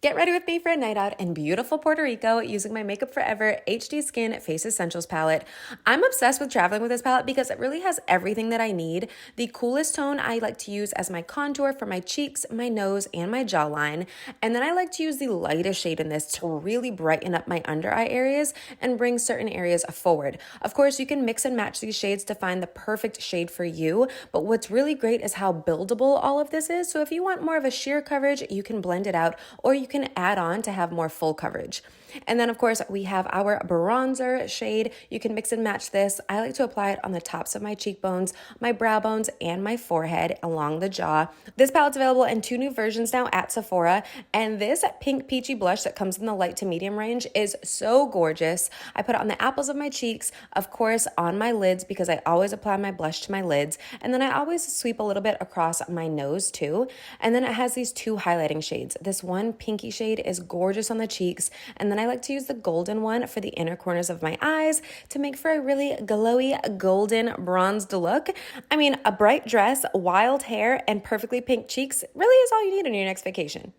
Get ready with me for a night out in beautiful Puerto Rico using my Makeup Forever HD Skin Face Essentials palette. I'm obsessed with traveling with this palette because it really has everything that I need. The coolest tone I like to use as my contour for my cheeks, my nose, and my jawline. And then I like to use the lightest shade in this to really brighten up my under eye areas and bring certain areas forward. Of course, you can mix and match these shades to find the perfect shade for you, but what's really great is how buildable all of this is. So if you want more of a sheer coverage, you can blend it out, or you can add on to have more full coverage. And then of course we have our bronzer shade. You can mix and match this. I like to apply it on the tops of my cheekbones, my brow bones, and my forehead along the jaw. This palette's available in 2 new versions now at Sephora, and this pink peachy blush that comes in the light to medium range is so gorgeous. I put it on the apples of my cheeks, of course on my lids because I always apply my blush to my lids, and then I always sweep a little bit across my nose too. And then it has these 2 highlighting shades. This one pinky shade is gorgeous on the cheeks, and then I like to use the golden one for the inner corners of my eyes to make for a really glowy golden bronzed look. I mean, a bright dress, wild hair, and perfectly pink cheeks really is all you need on your next vacation.